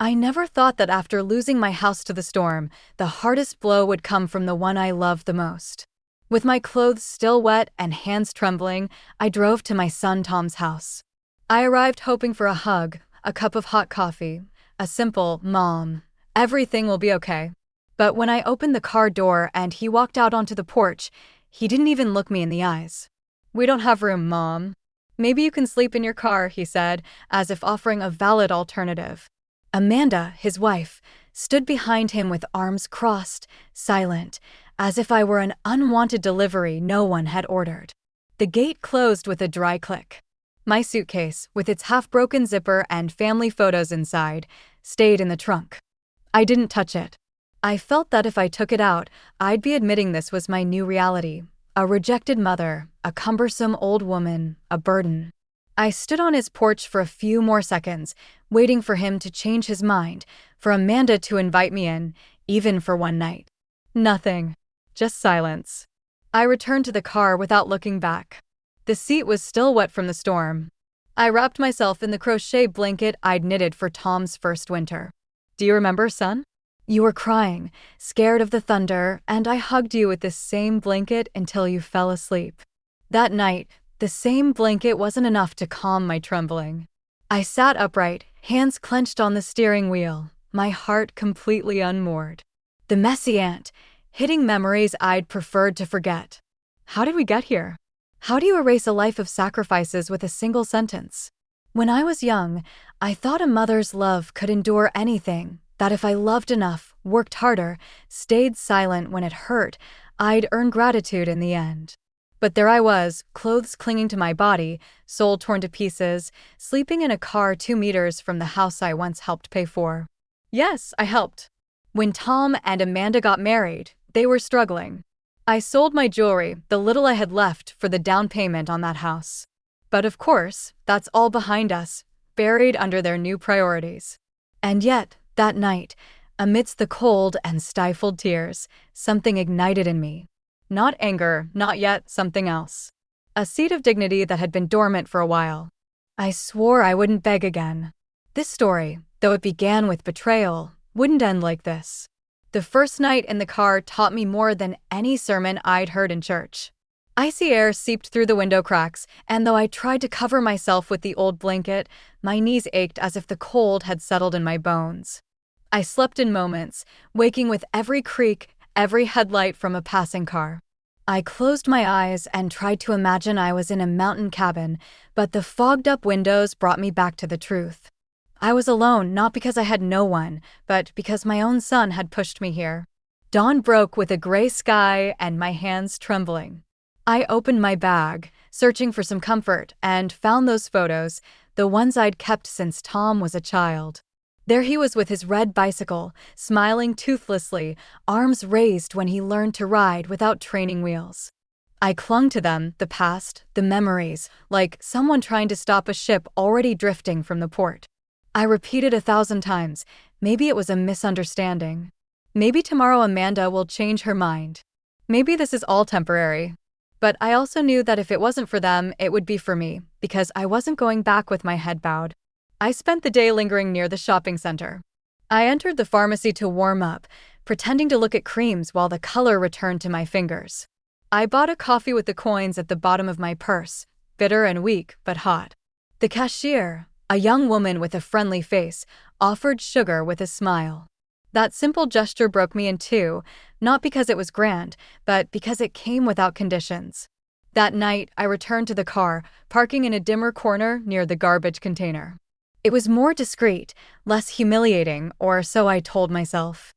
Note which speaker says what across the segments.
Speaker 1: I never thought that after losing my house to the storm, the hardest blow would come from the one I loved the most. With my clothes still wet and hands trembling, I drove to my son Tom's house. I arrived hoping for a hug, a cup of hot coffee, a simple, "Mom, everything will be okay." But when I opened the car door and he walked out onto the porch, he didn't even look me in the eyes. "We don't have room, Mom." "Maybe you can sleep in your car," he said, as if offering a valid alternative. Amanda, his wife, stood behind him with arms crossed, silent, as if I were an unwanted delivery no one had ordered. The gate closed with a dry click. My suitcase, with its half-broken zipper and family photos inside, stayed in the trunk. I didn't touch it. I felt that if I took it out, I'd be admitting this was my new reality. A rejected mother, a cumbersome old woman, a burden. I stood on his porch for a few more seconds, waiting for him to change his mind, for Amanda to invite me in, even for one night. Nothing. Just silence. I returned to the car without looking back. The seat was still wet from the storm. I wrapped myself in the crochet blanket I'd knitted for Tom's first winter. "Do you remember, son? You were crying, scared of the thunder, and I hugged you with this same blanket until you fell asleep." That night, the same blanket wasn't enough to calm my trembling. I sat upright, hands clenched on the steering wheel, my heart completely unmoored. The messy ant, hitting memories I'd preferred to forget. How did we get here? How do you erase a life of sacrifices with a single sentence? When I was young, I thought a mother's love could endure anything, that if I loved enough, worked harder, stayed silent when it hurt, I'd earn gratitude in the end. But there I was, clothes clinging to my body, soul torn to pieces, sleeping in a car 2 meters from the house I once helped pay for. Yes, I helped. When Tom and Amanda got married, they were struggling. I sold my jewelry, the little I had left, for the down payment on that house. But of course, that's all behind us, buried under their new priorities. And yet, that night, amidst the cold and stifled tears, something ignited in me. Not anger, not yet, something else. A seed of dignity that had been dormant for a while. I swore I wouldn't beg again. This story, though it began with betrayal, wouldn't end like this. The first night in the car taught me more than any sermon I'd heard in church. Icy air seeped through the window cracks, and though I tried to cover myself with the old blanket, my knees ached as if the cold had settled in my bones. I slept in moments, waking with every creak, every headlight from a passing car. I closed my eyes and tried to imagine I was in a mountain cabin, but the fogged-up windows brought me back to the truth. I was alone, not because I had no one, but because my own son had pushed me here. Dawn broke with a gray sky and my hands trembling. I opened my bag, searching for some comfort, and found those photos, the ones I'd kept since Tom was a child. There he was with his red bicycle, smiling toothlessly, arms raised when he learned to ride without training wheels. I clung to them, the past, the memories, like someone trying to stop a ship already drifting from the port. I repeated 1,000 times, maybe it was a misunderstanding. Maybe tomorrow Amanda will change her mind. Maybe this is all temporary. But I also knew that if it wasn't for them, it would be for me, because I wasn't going back with my head bowed. I spent the day lingering near the shopping center. I entered the pharmacy to warm up, pretending to look at creams while the color returned to my fingers. I bought a coffee with the coins at the bottom of my purse, bitter and weak, but hot. The cashier, a young woman with a friendly face, offered sugar with a smile. That simple gesture broke me in two, not because it was grand, but because it came without conditions. That night, I returned to the car, parking in a dimmer corner near the garbage container. It was more discreet, less humiliating, or so I told myself.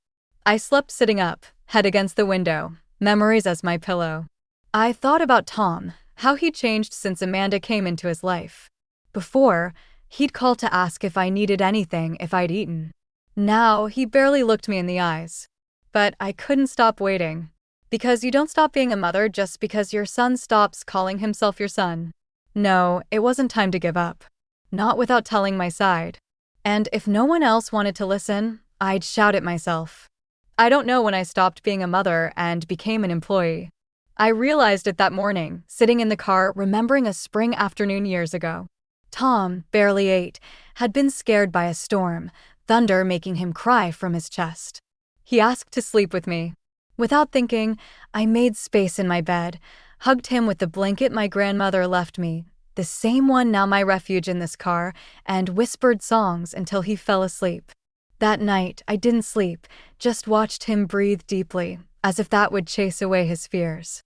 Speaker 1: I slept sitting up, head against the window, memories as my pillow. I thought about Tom, how he'd changed since Amanda came into his life. Before, he'd call to ask if I needed anything, if I'd eaten. Now, he barely looked me in the eyes. But I couldn't stop waiting. Because you don't stop being a mother just because your son stops calling himself your son. No, it wasn't time to give up. Not without telling my side. And if no one else wanted to listen, I'd shout at myself. I don't know when I stopped being a mother and became an employee. I realized it that morning, sitting in the car, remembering a spring afternoon years ago. Tom, barely 8, had been scared by a storm, thunder making him cry from his chest. He asked to sleep with me. Without thinking, I made space in my bed, hugged him with the blanket my grandmother left me, the same one now my refuge in this car, and whispered songs until he fell asleep. That night, I didn't sleep, just watched him breathe deeply, as if that would chase away his fears.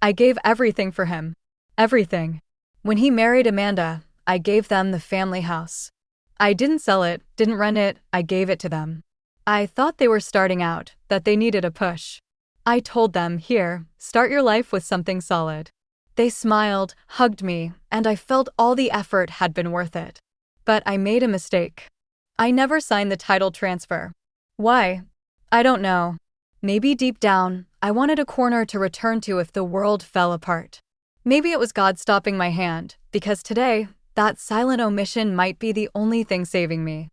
Speaker 1: I gave everything for him. Everything. When he married Amanda, I gave them the family house. I didn't sell it, didn't rent it, I gave it to them. I thought they were starting out, that they needed a push. I told them, here, start your life with something solid. They smiled, hugged me, and I felt all the effort had been worth it. But I made a mistake. I never signed the title transfer. Why? I don't know. Maybe deep down, I wanted a corner to return to if the world fell apart. Maybe it was God stopping my hand, because today, that silent omission might be the only thing saving me.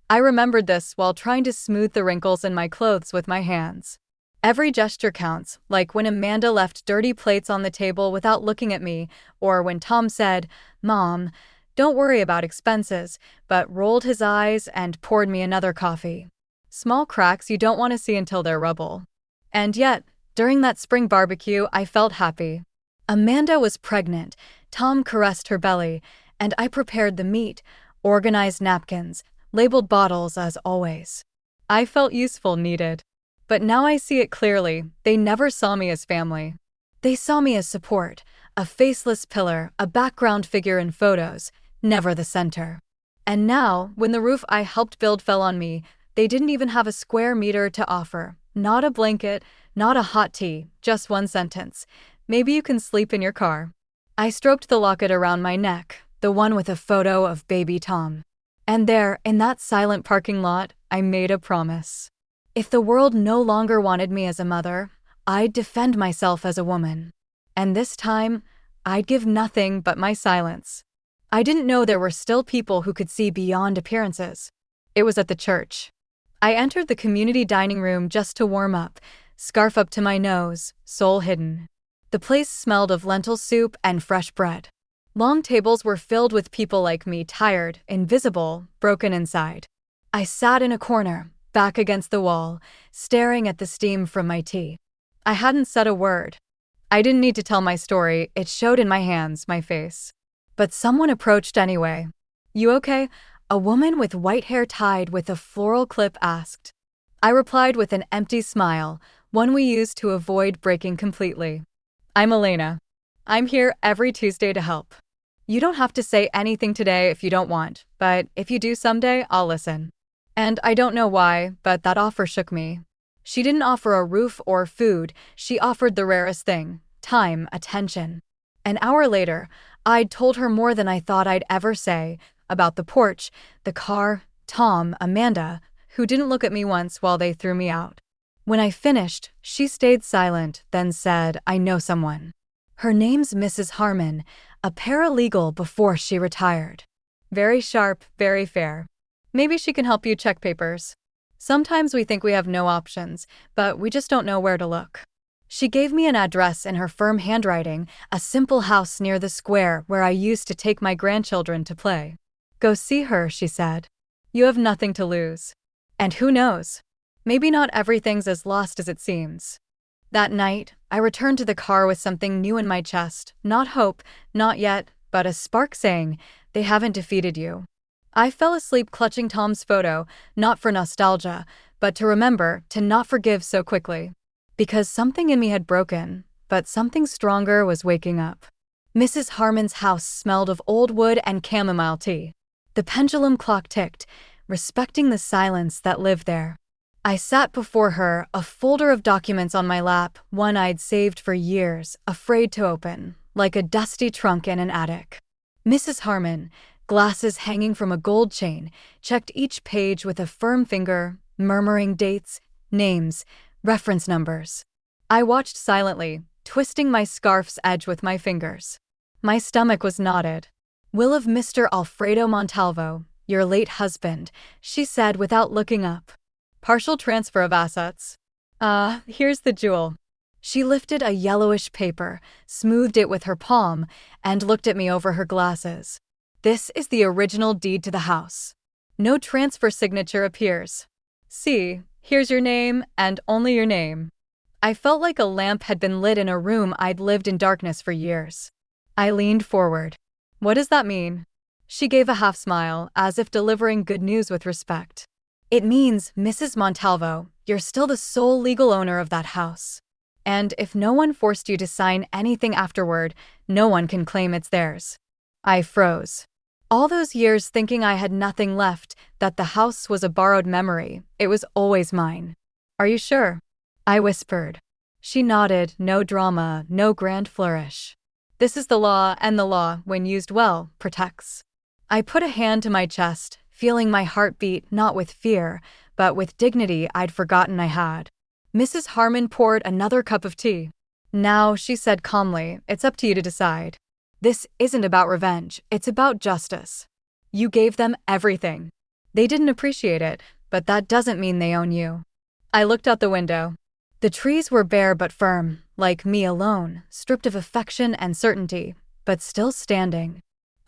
Speaker 1: I remembered this while trying to smooth the wrinkles in my clothes with my hands. Every gesture counts, like when Amanda left dirty plates on the table without looking at me, or when Tom said, "Mom, don't worry about expenses," but rolled his eyes and poured me another coffee. Small cracks you don't want to see until they're rubble. And yet, during that spring barbecue, I felt happy. Amanda was pregnant, Tom caressed her belly, and I prepared the meat, organized napkins, labeled bottles as always. I felt useful, needed. But now I see it clearly, they never saw me as family. They saw me as support, a faceless pillar, a background figure in photos, never the center. And now, when the roof I helped build fell on me, they didn't even have a square meter to offer. Not a blanket, not a hot tea, just one sentence. Maybe you can sleep in your car. I stroked the locket around my neck, the one with a photo of baby Tom. And there, in that silent parking lot, I made a promise. If the world no longer wanted me as a mother, I'd defend myself as a woman. And this time, I'd give nothing but my silence. I didn't know there were still people who could see beyond appearances. It was at the church. I entered the community dining room just to warm up, scarf up to my nose, soul hidden. The place smelled of lentil soup and fresh bread. Long tables were filled with people like me, tired, invisible, broken inside. I sat in a corner, back against the wall, staring at the steam from my tea. I hadn't said a word. I didn't need to tell my story, it showed in my hands, my face. But someone approached anyway. "You okay?" A woman with white hair tied with a floral clip asked. I replied with an empty smile, one we used to avoid breaking completely. "I'm Elena. I'm here every Tuesday to help. You don't have to say anything today if you don't want, but if you do someday, I'll listen." And I don't know why, but that offer shook me. She didn't offer a roof or food, she offered the rarest thing: time, attention. An hour later, I'd told her more than I thought I'd ever say, about the porch, the car, Tom, Amanda, who didn't look at me once while they threw me out. When I finished, she stayed silent, then said, "I know someone. Her name's Mrs. Harmon, a paralegal before she retired. Very sharp, very fair. Maybe she can help you check papers." Sometimes we think we have no options, but we just don't know where to look. She gave me an address in her firm handwriting, a simple house near the square where I used to take my grandchildren to play. "Go see her," she said. "You have nothing to lose. And who knows? Maybe not everything's as lost as it seems." That night, I returned to the car with something new in my chest, not hope, not yet, but a spark saying, "They haven't defeated you." I fell asleep clutching Tom's photo, not for nostalgia, but to remember, to not forgive so quickly. Because something in me had broken, but something stronger was waking up. Mrs. Harmon's house smelled of old wood and chamomile tea. The pendulum clock ticked, respecting the silence that lived there. I sat before her, a folder of documents on my lap, one I'd saved for years, afraid to open, like a dusty trunk in an attic. Mrs. Harmon, glasses hanging from a gold chain, checked each page with a firm finger, murmuring dates, names, reference numbers. I watched silently, twisting my scarf's edge with my fingers. My stomach was knotted. "Will of Mr. Alfredo Montalvo, your late husband," she said without looking up. "Partial transfer of assets. Here's the jewel." She lifted a yellowish paper, smoothed it with her palm, and looked at me over her glasses. "This is the original deed to the house." No transfer signature appears. See, here's your name and only your name. I felt like a lamp had been lit in a room I'd lived in darkness for years. I leaned forward. What does that mean? She gave a half smile, as if delivering good news with respect. It means, Mrs. Montalvo, you're still the sole legal owner of that house. And if no one forced you to sign anything afterward, no one can claim it's theirs. I froze. All those years thinking I had nothing left, that the house was a borrowed memory, it was always mine. Are you sure? I whispered. She nodded, no drama, no grand flourish. This is the law, and the law, when used well, protects. I put a hand to my chest, feeling my heart beat not with fear, but with dignity I'd forgotten I had. Mrs. Harmon poured another cup of tea. Now, she said calmly, it's up to you to decide. This isn't about revenge, it's about justice. You gave them everything. They didn't appreciate it, but that doesn't mean they own you. I looked out the window. The trees were bare but firm, like me alone, stripped of affection and certainty, but still standing.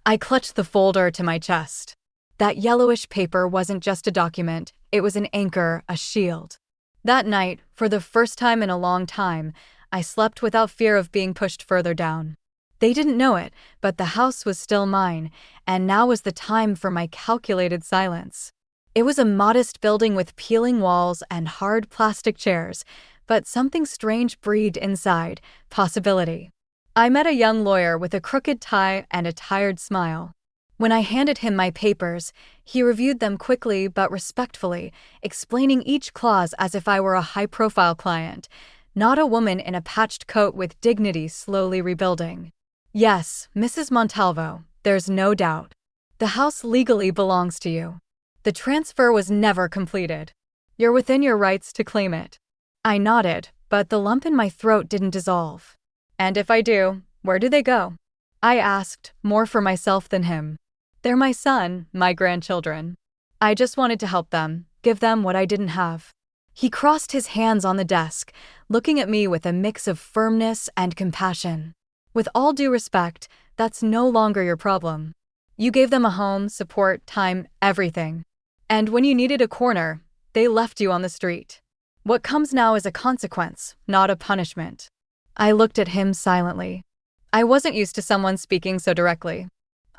Speaker 1: I clutched the folder to my chest. That yellowish paper wasn't just a document, it was an anchor, a shield. That night, for the first time in a long time, I slept without fear of being pushed further down. They didn't know it, but the house was still mine, and now was the time for my calculated silence. It was a modest building with peeling walls and hard plastic chairs, but something strange breathed inside, possibility. I met a young lawyer with a crooked tie and a tired smile. When I handed him my papers, he reviewed them quickly but respectfully, explaining each clause as if I were a high-profile client, not a woman in a patched coat with dignity slowly rebuilding. Yes, Mrs. Montalvo, there's no doubt. The house legally belongs to you. The transfer was never completed. You're within your rights to claim it. I nodded, but the lump in my throat didn't dissolve. And if I do, where do they go? I asked, more for myself than him. They're my son, my grandchildren. I just wanted to help them, give them what I didn't have. He crossed his hands on the desk, looking at me with a mix of firmness and compassion. With all due respect, that's no longer your problem. You gave them a home, support, time, everything. And when you needed a corner, they left you on the street. What comes now is a consequence, not a punishment. I looked at him silently. I wasn't used to someone speaking so directly.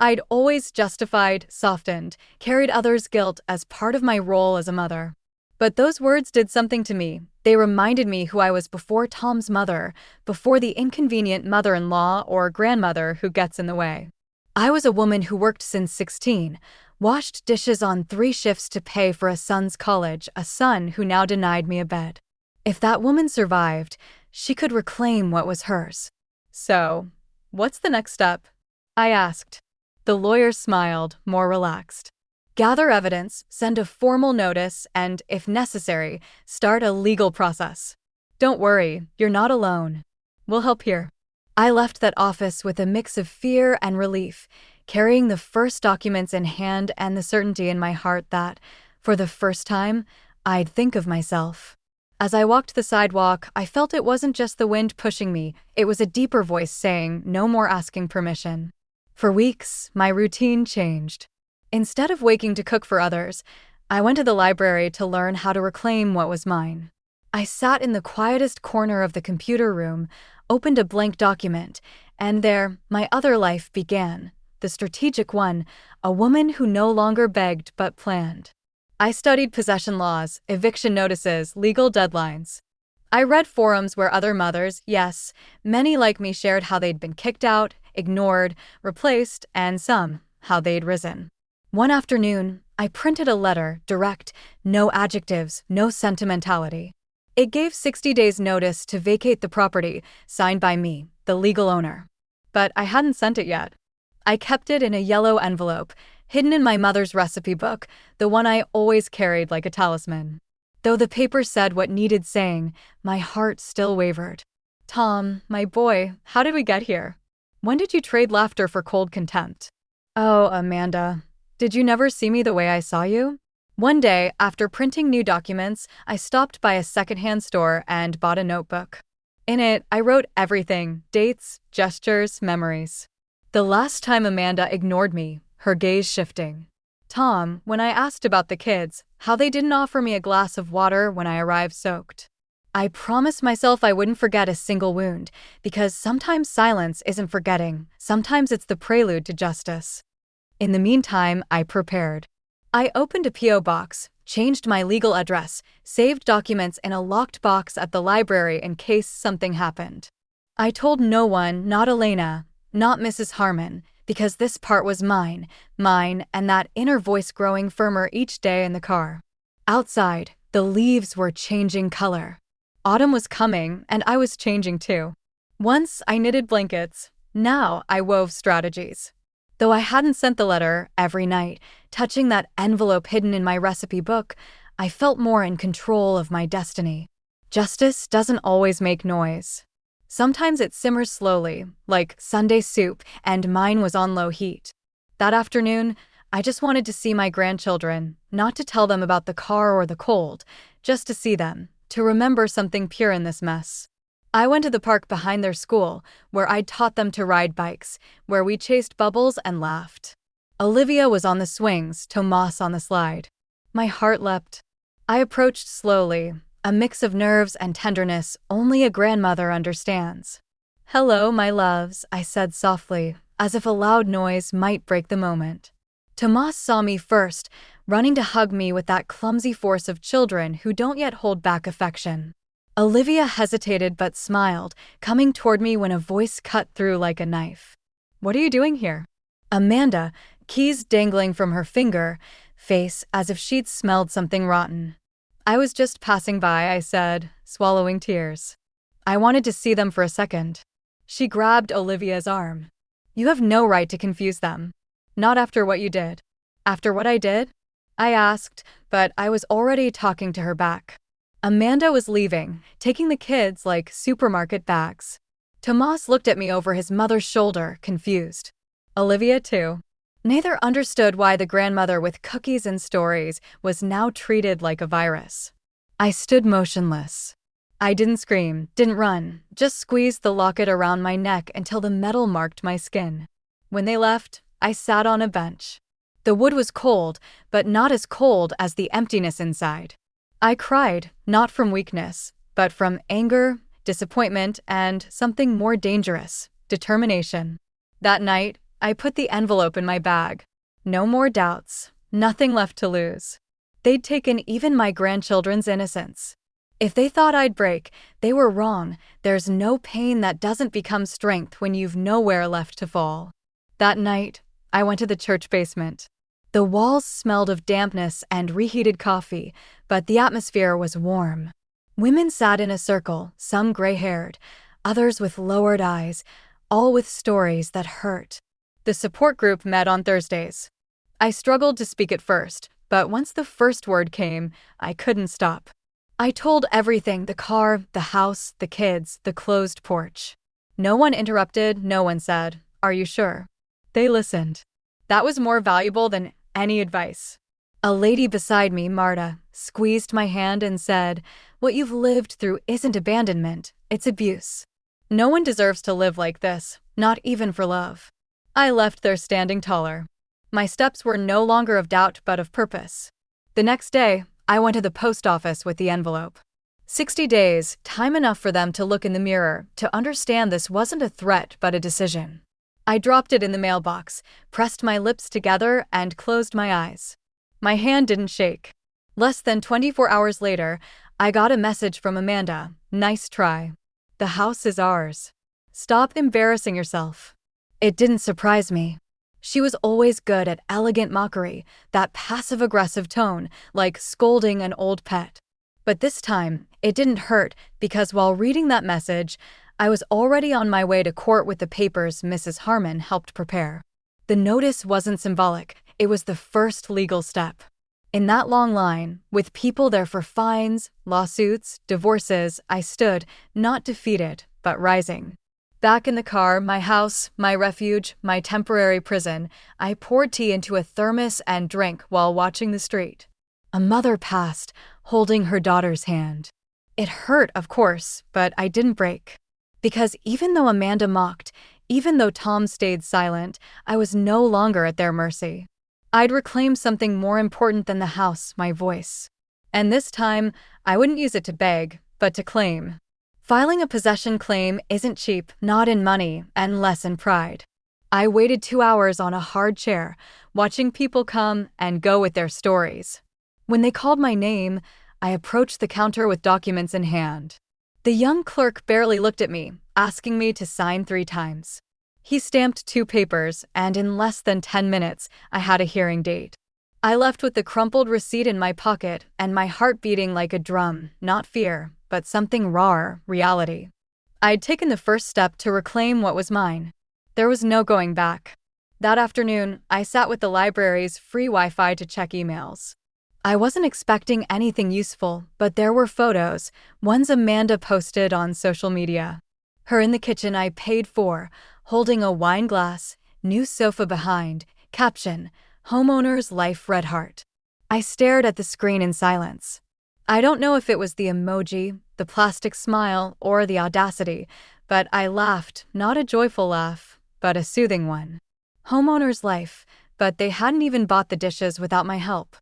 Speaker 1: I'd always justified, softened, carried others' guilt as part of my role as a mother. But those words did something to me. They reminded me who I was before Tom's mother, before the inconvenient mother-in-law or grandmother who gets in the way. I was a woman who worked since 16, washed dishes on 3 shifts to pay for a son's college, a son who now denied me a bed. If that woman survived, she could reclaim what was hers. So, what's the next step? I asked. The lawyer smiled, more relaxed. Gather evidence, send a formal notice, and, if necessary, start a legal process. Don't worry, you're not alone. We'll help here. I left that office with a mix of fear and relief, carrying the first documents in hand and the certainty in my heart that, for the first time, I'd think of myself. As I walked the sidewalk, I felt it wasn't just the wind pushing me, it was a deeper voice saying, no more asking permission. For weeks, my routine changed. Instead of waking to cook for others, I went to the library to learn how to reclaim what was mine. I sat in the quietest corner of the computer room, opened a blank document, and there, my other life began, the strategic one, a woman who no longer begged but planned. I studied possession laws, eviction notices, legal deadlines. I read forums where other mothers, yes, many like me shared how they'd been kicked out, ignored, replaced, and some, how they'd risen. One afternoon, I printed a letter, direct, no adjectives, no sentimentality. It gave 60 days' notice to vacate the property, signed by me, the legal owner. But I hadn't sent it yet. I kept it in a yellow envelope, hidden in my mother's recipe book, the one I always carried like a talisman. Though the paper said what needed saying, my heart still wavered. Tom, my boy, how did we get here? When did you trade laughter for cold contempt? Oh, Amanda, did you never see me the way I saw you? One day, after printing new documents, I stopped by a secondhand store and bought a notebook. In it, I wrote everything, dates, gestures, memories. The last time Amanda ignored me, her gaze shifting. Tom, when I asked about the kids, how they didn't offer me a glass of water when I arrived soaked. I promised myself I wouldn't forget a single wound, because sometimes silence isn't forgetting, sometimes it's the prelude to justice. In the meantime, I prepared. I opened a P.O. box, changed my legal address, saved documents in a locked box at the library in case something happened. I told no one, not Elena, not Mrs. Harmon, because this part was mine, and that inner voice growing firmer each day in the car. Outside, the leaves were changing color. Autumn was coming, and I was changing too. Once I knitted blankets, now I wove strategies. Though I hadn't sent the letter every night, touching that envelope hidden in my recipe book, I felt more in control of my destiny. Justice doesn't always make noise. Sometimes it simmers slowly, like Sunday soup, and mine was on low heat. That afternoon, I just wanted to see my grandchildren, not to tell them about the car or the cold, just to see them, to remember something pure in this mess. I went to the park behind their school, where I'd taught them to ride bikes, where we chased bubbles and laughed. Olivia was on the swings, Tomas on the slide. My heart leapt. I approached slowly, a mix of nerves and tenderness only a grandmother understands. "Hello, my loves," I said softly, as if a loud noise might break the moment. Tomas saw me first, running to hug me with that clumsy force of children who don't yet hold back affection. Olivia hesitated but smiled, coming toward me when a voice cut through like a knife. "What are you doing here?" Amanda, keys dangling from her finger, face as if she'd smelled something rotten. "I was just passing by," I said, swallowing tears. "I wanted to see them for a second." She grabbed Olivia's arm. "You have no right to confuse them. Not after what you did." "After what I did?" I asked, but I was already talking to her back. Amanda was leaving, taking the kids like supermarket bags. Tomas looked at me over his mother's shoulder, confused. Olivia too. Neither understood why the grandmother with cookies and stories was now treated like a virus. I stood motionless. I didn't scream, didn't run, just squeezed the locket around my neck until the metal marked my skin. When they left, I sat on a bench. The wood was cold, but not as cold as the emptiness inside. I cried, not from weakness, but from anger, disappointment, and something more dangerous, determination. That night, I put the envelope in my bag. No more doubts, nothing left to lose. They'd taken even my grandchildren's innocence. If they thought I'd break, they were wrong. There's no pain that doesn't become strength when you've nowhere left to fall. That night, I went to the church basement. The walls smelled of dampness and reheated coffee, but the atmosphere was warm. Women sat in a circle, some gray-haired, others with lowered eyes, all with stories that hurt. The support group met on Thursdays. I struggled to speak at first, but once the first word came, I couldn't stop. I told everything: the car, the house, the kids, the closed porch. No one interrupted, no one said, "Are you sure?" They listened. That was more valuable than any advice. A lady beside me, Marta, squeezed my hand and said, "What you've lived through isn't abandonment, it's abuse. No one deserves to live like this, not even for love." I left there standing taller. My steps were no longer of doubt but of purpose. The next day, I went to the post office with the envelope. 60 days, time enough for them to look in the mirror, to understand this wasn't a threat but a decision. I dropped it in the mailbox, pressed my lips together, and closed my eyes. My hand didn't shake. Less than 24 hours later, I got a message from Amanda. "Nice try. The house is ours. Stop embarrassing yourself." It didn't surprise me. She was always good at elegant mockery, that passive-aggressive tone, like scolding an old pet. But this time, it didn't hurt, because while reading that message, I was already on my way to court with the papers Mrs. Harmon helped prepare. The notice wasn't symbolic, it was the first legal step. In that long line, with people there for fines, lawsuits, divorces, I stood, not defeated, but rising. Back in the car, my house, my refuge, my temporary prison, I poured tea into a thermos and drank while watching the street. A mother passed, holding her daughter's hand. It hurt, of course, but I didn't break. Because even though Amanda mocked, even though Tom stayed silent, I was no longer at their mercy. I'd reclaim something more important than the house, my voice. And this time, I wouldn't use it to beg, but to claim. Filing a possession claim isn't cheap, not in money, and less in pride. I waited 2 hours on a hard chair, watching people come and go with their stories. When they called my name, I approached the counter with documents in hand. The young clerk barely looked at me, asking me to sign 3 times. He stamped 2 papers, and in less than 10 minutes, I had a hearing date. I left with the crumpled receipt in my pocket and my heart beating like a drum, not fear, but something rawer, reality. I'd taken the first step to reclaim what was mine. There was no going back. That afternoon, I sat with the library's free Wi-Fi to check emails. I wasn't expecting anything useful, but there were photos, ones Amanda posted on social media. Her in the kitchen I paid for, holding a wine glass, new sofa behind, caption, homeowner's life red heart. I stared at the screen in silence. I don't know if it was the emoji, the plastic smile, or the audacity, but I laughed, not a joyful laugh, but a soothing one. Homeowner's life, but they hadn't even bought the dishes without my help.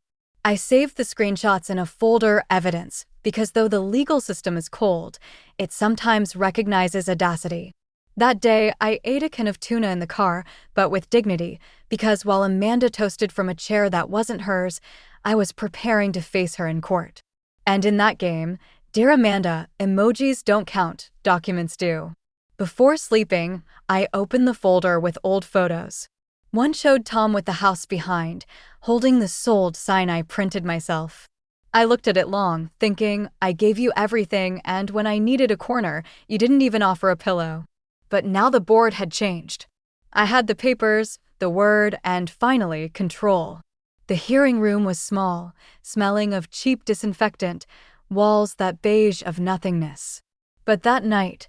Speaker 1: I saved the screenshots in a folder evidence, because though the legal system is cold, it sometimes recognizes audacity. That day, I ate a can of tuna in the car, but with dignity, because while Amanda toasted from a chair that wasn't hers, I was preparing to face her in court. And in that game, dear Amanda, emojis don't count, documents do. Before sleeping, I opened the folder with old photos. One showed Tom with the house behind, holding the sold sign I printed myself. I looked at it long, thinking, I gave you everything, and when I needed a corner, you didn't even offer a pillow. But now the board had changed. I had the papers, the word, and finally, control. The hearing room was small, smelling of cheap disinfectant, walls that beige of nothingness. But that night,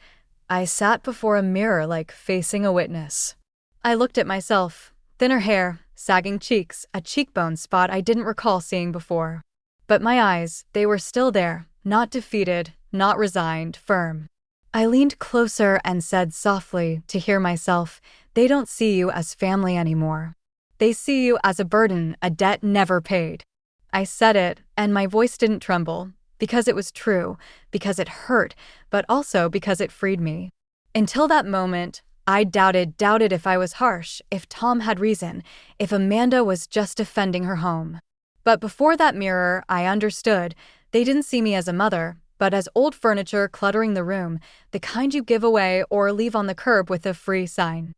Speaker 1: I sat before a mirror like facing a witness. I looked at myself, thinner hair, sagging cheeks, a cheekbone spot I didn't recall seeing before. But my eyes, they were still there, not defeated, not resigned, firm. I leaned closer and said softly, to hear myself, they don't see you as family anymore. They see you as a burden, a debt never paid. I said it, and my voice didn't tremble, because it was true, because it hurt, but also because it freed me. Until that moment, I doubted if I was harsh, if Tom had reason, if Amanda was just defending her home. But before that mirror, I understood, they didn't see me as a mother, but as old furniture cluttering the room, the kind you give away or leave on the curb with a free sign.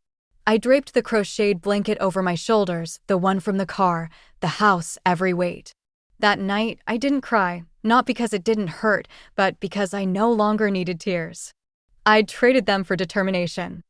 Speaker 1: I draped the crocheted blanket over my shoulders, the one from the car, the house, every weight. That night, I didn't cry, not because it didn't hurt, but because I no longer needed tears. I'd traded them for determination.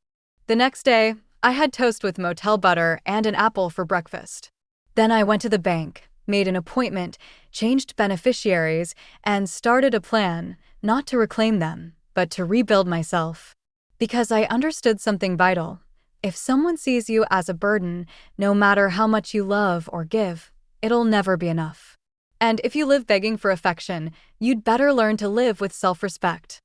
Speaker 1: The next day, I had toast with motel butter and an apple for breakfast. Then I went to the bank, made an appointment, changed beneficiaries, and started a plan, not to reclaim them, but to rebuild myself. Because I understood something vital. If someone sees you as a burden, no matter how much you love or give, it'll never be enough. And if you live begging for affection, you'd better learn to live with self-respect.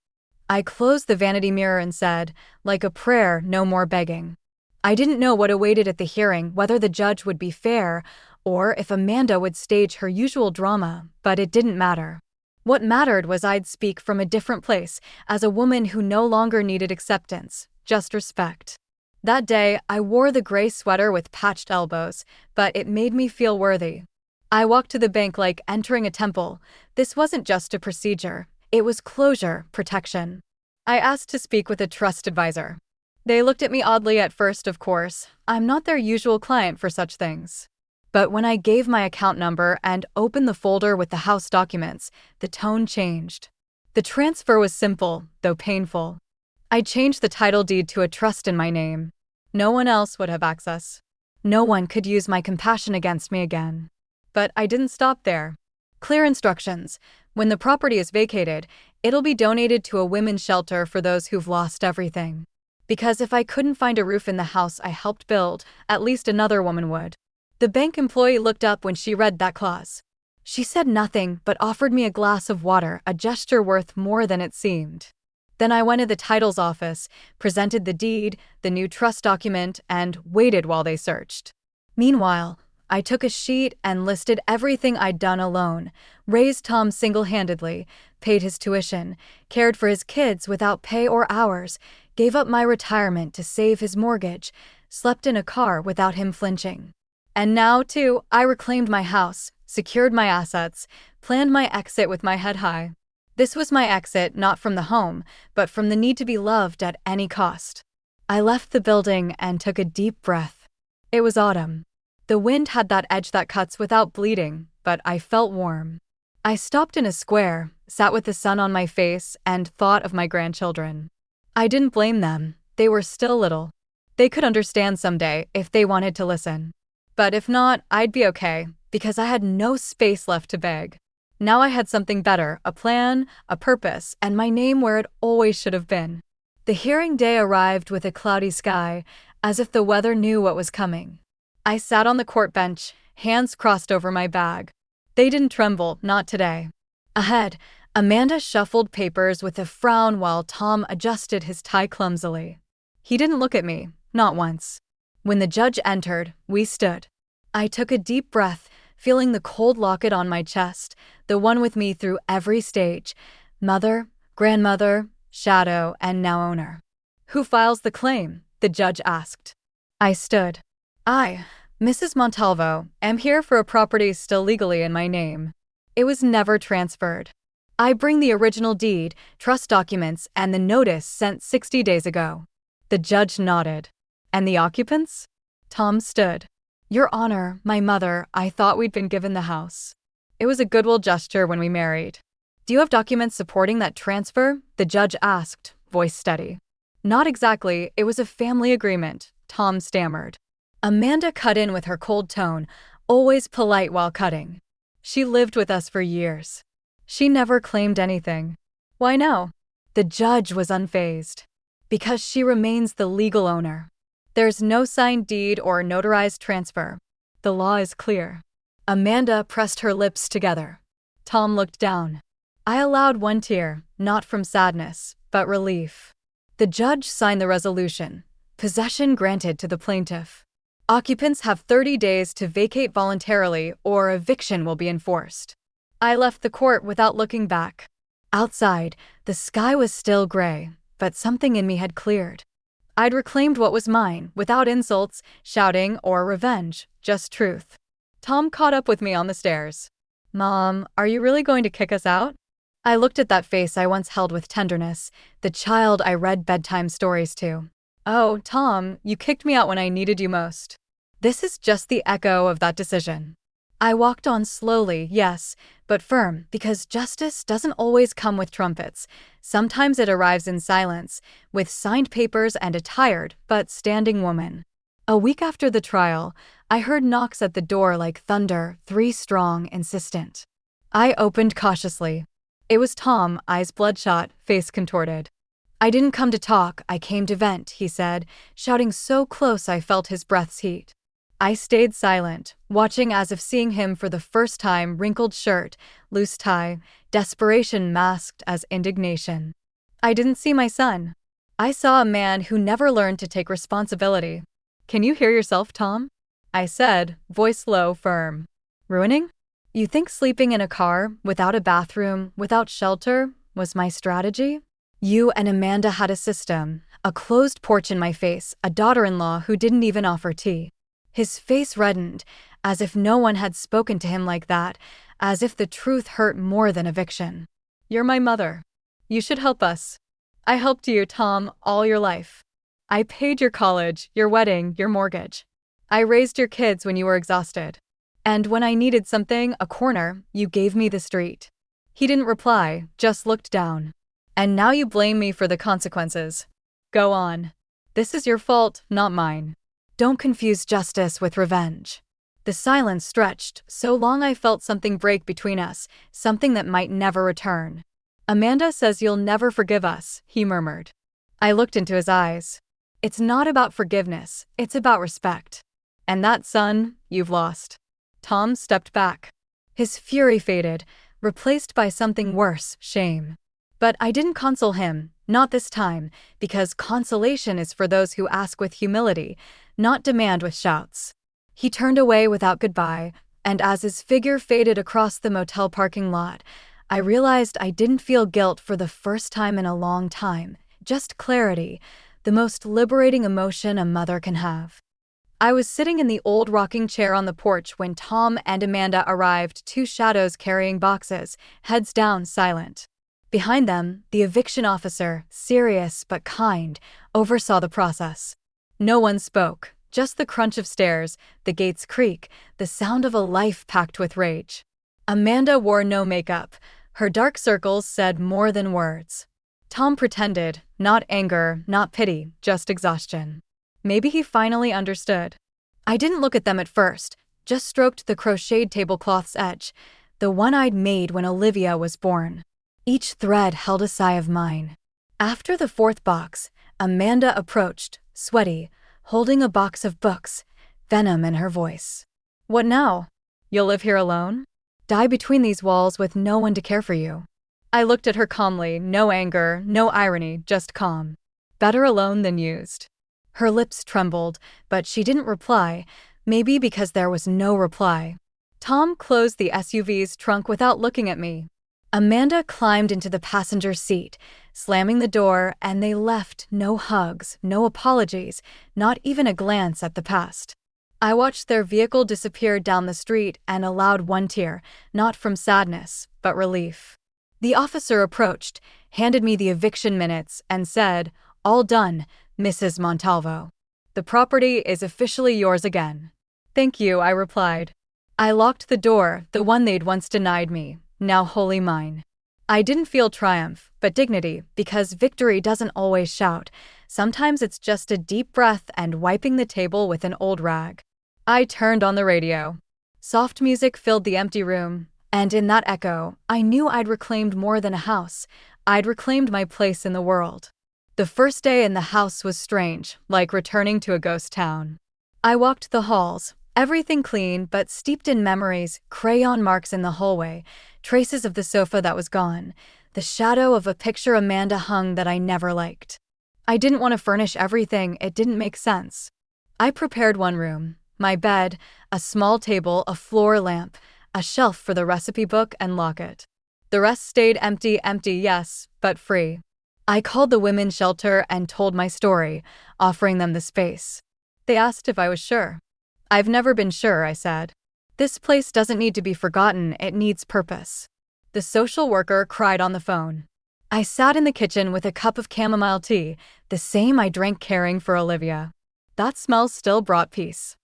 Speaker 1: I closed the vanity mirror and said, like a prayer, no more begging. I didn't know what awaited at the hearing, whether the judge would be fair, or if Amanda would stage her usual drama, but it didn't matter. What mattered was I'd speak from a different place, as a woman who no longer needed acceptance, just respect. That day, I wore the gray sweater with patched elbows, but it made me feel worthy. I walked to the bank like entering a temple. This wasn't just a procedure. It was closure, protection. I asked to speak with a trust advisor. They looked at me oddly at first, of course. I'm not their usual client for such things. But when I gave my account number and opened the folder with the house documents, the tone changed. The transfer was simple, though painful. I changed the title deed to a trust in my name. No one else would have access. No one could use my compassion against me again. But I didn't stop there. Clear instructions. When the property is vacated, it'll be donated to a women's shelter for those who've lost everything. Because if I couldn't find a roof in the house I helped build, at least another woman would. The bank employee looked up when she read that clause. She said nothing, but offered me a glass of water, a gesture worth more than it seemed. Then I went to the title's office, presented the deed, the new trust document, and waited while they searched. Meanwhile, I took a sheet and listed everything I'd done alone, raised Tom single-handedly, paid his tuition, cared for his kids without pay or hours, gave up my retirement to save his mortgage, slept in a car without him flinching. And now, too, I reclaimed my house, secured my assets, planned my exit with my head high. This was my exit not from the home, but from the need to be loved at any cost. I left the building and took a deep breath. It was autumn. The wind had that edge that cuts without bleeding, but I felt warm. I stopped in a square, sat with the sun on my face, and thought of my grandchildren. I didn't blame them. They were still little. They could understand someday if they wanted to listen. But if not, I'd be okay, because I had no space left to beg. Now I had something better, a plan, a purpose, and my name where it always should have been. The hearing day arrived with a cloudy sky, as if the weather knew what was coming. I sat on the court bench, hands crossed over my bag. They didn't tremble, not today. Ahead, Amanda shuffled papers with a frown while Tom adjusted his tie clumsily. He didn't look at me, not once. When the judge entered, we stood. I took a deep breath, feeling the cold locket on my chest, the one with me through every stage: mother, grandmother, shadow, and now owner. "Who files the claim?" the judge asked. I stood. "I, Mrs. Montalvo, am here for a property still legally in my name. It was never transferred. I bring the original deed, trust documents, and the notice sent 60 days ago." The judge nodded. "And the occupants?" Tom stood. "Your Honor, my mother, I thought we'd been given the house. It was a goodwill gesture when we married." "Do you have documents supporting that transfer?" the judge asked, voice steady. "Not exactly, it was a family agreement," Tom stammered. Amanda cut in with her cold tone, always polite while cutting. "She lived with us for years. She never claimed anything." "Why no?" The judge was unfazed. "Because she remains the legal owner. There's no signed deed or notarized transfer. The law is clear." Amanda pressed her lips together. Tom looked down. I allowed one tear, not from sadness, but relief. The judge signed the resolution. Possession granted to the plaintiff. Occupants have 30 days to vacate voluntarily or eviction will be enforced. I left the court without looking back. Outside, the sky was still gray, but something in me had cleared. I'd reclaimed what was mine, without insults, shouting, or revenge, just truth. Tom caught up with me on the stairs. "Mom, are you really going to kick us out?" I looked at that face I once held with tenderness, the child I read bedtime stories to. "Oh, Tom, you kicked me out when I needed you most." This is just the echo of that decision. I walked on slowly, yes, but firm, because justice doesn't always come with trumpets. Sometimes it arrives in silence, with signed papers and a tired but standing woman. A week after the trial, I heard knocks at the door like thunder, 3 strong, insistent. I opened cautiously. It was Tom, eyes bloodshot, face contorted. "I didn't come to talk, I came to vent," he said, shouting so close I felt his breath's heat. I stayed silent, watching as if seeing him for the first time, wrinkled shirt, loose tie, desperation masked as indignation. I didn't see my son. I saw a man who never learned to take responsibility. "Can you hear yourself, Tom?" I said, voice low, firm. "Ruining? You think sleeping in a car, without a bathroom, without shelter, was my strategy? You and Amanda had a system, a closed porch in my face, a daughter-in-law who didn't even offer tea." His face reddened, as if no one had spoken to him like that, as if the truth hurt more than eviction. "You're my mother. You should help us. I helped you, Tom, all your life. I paid your college, your wedding, your mortgage. I raised your kids when you were exhausted. And when I needed something, a corner, you gave me the street." He didn't reply, just looked down. "And now you blame me for the consequences. Go on. This is your fault, not mine. Don't confuse justice with revenge." The silence stretched, so long I felt something break between us, something that might never return. "Amanda says you'll never forgive us," he murmured. I looked into his eyes. "It's not about forgiveness, it's about respect. And that son, you've lost." Tom stepped back. His fury faded, replaced by something worse, shame. But I didn't console him, not this time, because consolation is for those who ask with humility, not demand with shouts. He turned away without goodbye, and as his figure faded across the motel parking lot, I realized I didn't feel guilt for the first time in a long time, just clarity, the most liberating emotion a mother can have. I was sitting in the old rocking chair on the porch when Tom and Amanda arrived, two shadows carrying boxes, heads down, silent. Behind them, the eviction officer, serious but kind, oversaw the process. No one spoke, just the crunch of stairs, the gates creak, the sound of a life packed with rage. Amanda wore no makeup. Her dark circles said more than words. Tom pretended, not anger, not pity, just exhaustion. Maybe he finally understood. I didn't look at them at first, just stroked the crocheted tablecloth's edge, the one I'd made when Olivia was born. Each thread held a sigh of mine. After the fourth box, Amanda approached, sweaty, holding a box of books, venom in her voice. What now? You'll live here alone? Die between these walls with no one to care for you? I looked at her calmly, no anger, no irony, just calm. Better alone than used. Her lips trembled, but she didn't reply, maybe because there was no reply. Tom closed the SUV's trunk without looking at me. Amanda climbed into the passenger seat, slamming the door, and they left, no hugs, no apologies, not even a glance at the past. I watched their vehicle disappear down the street and allowed one tear, not from sadness, but relief. The officer approached, handed me the eviction minutes, and said, "All done, Mrs. Montalvo. The property is officially yours again." "Thank you," I replied. I locked the door, the one they'd once denied me, now wholly mine. I didn't feel triumph, but dignity, because victory doesn't always shout. Sometimes it's just a deep breath and wiping the table with an old rag. I turned on the radio. Soft music filled the empty room, and in that echo, I knew I'd reclaimed more than a house. I'd reclaimed my place in the world. The first day in the house was strange, like returning to a ghost town. I walked the halls, everything clean but steeped in memories, crayon marks in the hallway, traces of the sofa that was gone, the shadow of a picture Amanda hung that I never liked. I didn't want to furnish everything, it didn't make sense. I prepared one room, my bed, a small table, a floor lamp, a shelf for the recipe book and locket. The rest stayed empty, yes, but free. I called the women's shelter and told my story, offering them the space. They asked if I was sure. "I've never been sure," I said. "This place doesn't need to be forgotten, it needs purpose." The social worker cried on the phone. I sat in the kitchen with a cup of chamomile tea, the same I drank caring for Olivia. That smell still brought peace.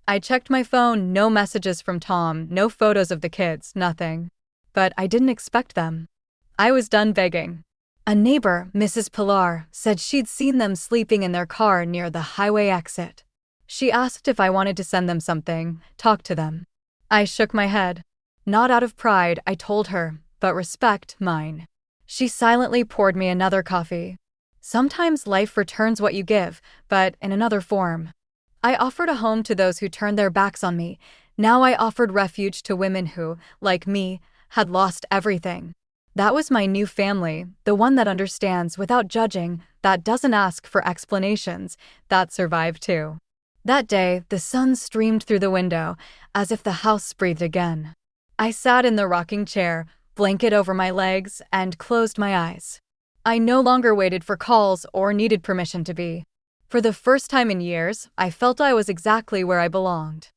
Speaker 1: I checked my phone, no messages from Tom, no photos of the kids, nothing. But I didn't expect them. I was done begging. A neighbor, Mrs. Pilar, said she'd seen them sleeping in their car near the highway exit. She asked if I wanted to send them something, talk to them. I shook my head. Not out of pride, I told her, but respect, mine. She silently poured me another coffee. Sometimes life returns what you give, but in another form. I offered a home to those who turned their backs on me. Now I offered refuge to women who, like me, had lost everything. That was my new family, the one that understands without judging, that doesn't ask for explanations, that survived too. That day, the sun streamed through the window, as if the house breathed again. I sat in the rocking chair, blanket over my legs, and closed my eyes. I no longer waited for calls or needed permission to be. For the first time in years, I felt I was exactly where I belonged.